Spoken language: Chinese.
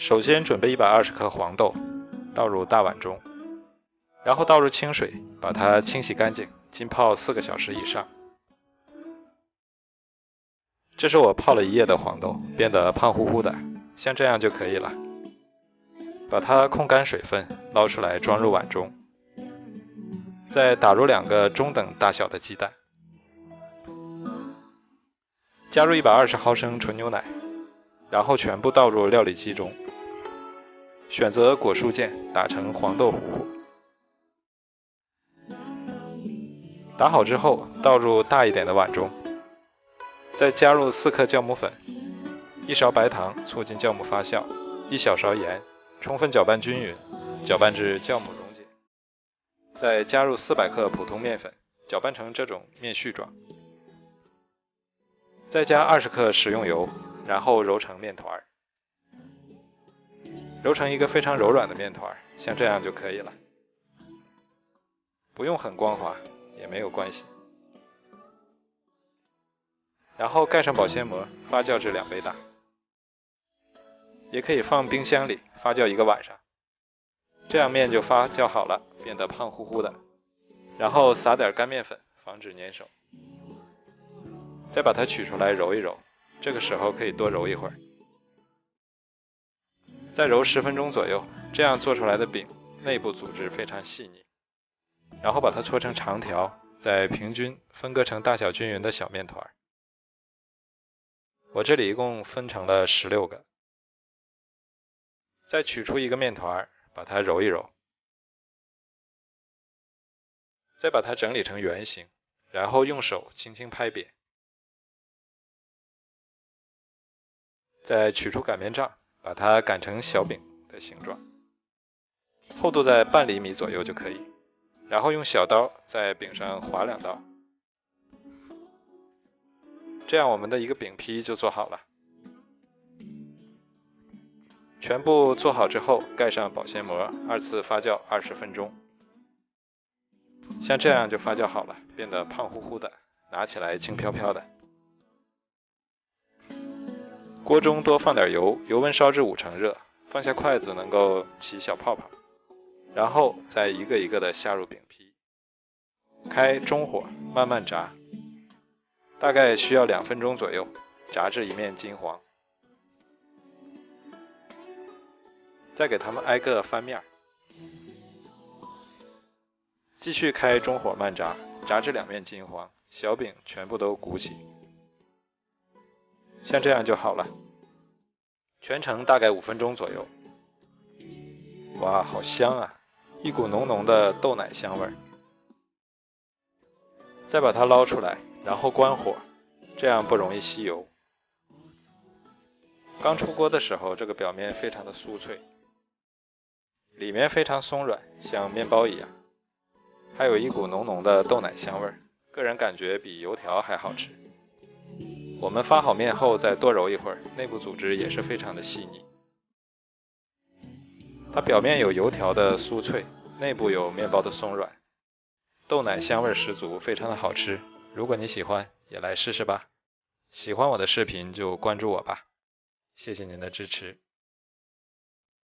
首先准备120克黄豆，倒入大碗中，然后倒入清水，把它清洗干净，浸泡4个小时以上。这是我泡了1夜的黄豆，变得胖乎乎的，像这样就可以了。把它控干水分，捞出来装入碗中，再打入2个中等大小的鸡蛋，加入120毫升纯牛奶，然后全部倒入料理机中，选择果蔬键打成黄豆糊糊。打好之后倒入大一点的碗中，再加入4克酵母粉、1勺白糖促进酵母发酵、1小勺盐，充分搅拌均匀，搅拌至酵母溶解。再加入400克普通面粉，搅拌成这种面絮状。再加20克食用油，然后揉成面团，揉成一个非常柔软的面团，像这样就可以了。不用很光滑也没有关系。然后盖上保鲜膜，发酵至2倍大。也可以放冰箱里发酵1个晚上，这样面就发酵好了，变得胖乎乎的。然后撒点干面粉，防止粘手。再把它取出来揉一揉，这个时候可以多揉一会儿。再揉10分钟左右，这样做出来的饼内部组织非常细腻。然后把它搓成长条，再平均分割成大小均匀的小面团。我这里一共分成了16个。再取出1个面团，把它揉一揉，再把它整理成圆形，然后用手轻轻拍扁。再取出擀面杖，把它擀成小饼的形状，厚度在半厘米左右就可以。然后用小刀在饼上划2刀，这样我们的一个饼坯就做好了。全部做好之后，盖上保鲜膜，2次发酵20分钟。像这样就发酵好了，变得胖乎乎的，拿起来轻飘飘的。锅中多放点油，油温烧至5成热，放下筷子能够起小泡泡，然后再一个一个的下入饼坯，开中火慢慢炸，大概需要2分钟左右，炸至一面金黄。再给它们挨个翻面，继续开中火慢炸，炸至2面金黄，小饼全部都鼓起，像这样就好了。全程大概5分钟左右。哇，好香啊，一股浓浓的豆奶香味。再把它捞出来，然后关火，这样不容易吸油。刚出锅的时候，这个表面非常的酥脆，里面非常松软，像面包一样，还有一股浓浓的豆奶香味，个人感觉比油条还好吃。我们发好面后再多揉一会儿，内部组织也是非常的细腻。它表面有油条的酥脆，内部有面包的松软，豆奶香味十足，非常的好吃。如果你喜欢，也来试试吧。喜欢我的视频就关注我吧，谢谢您的支持。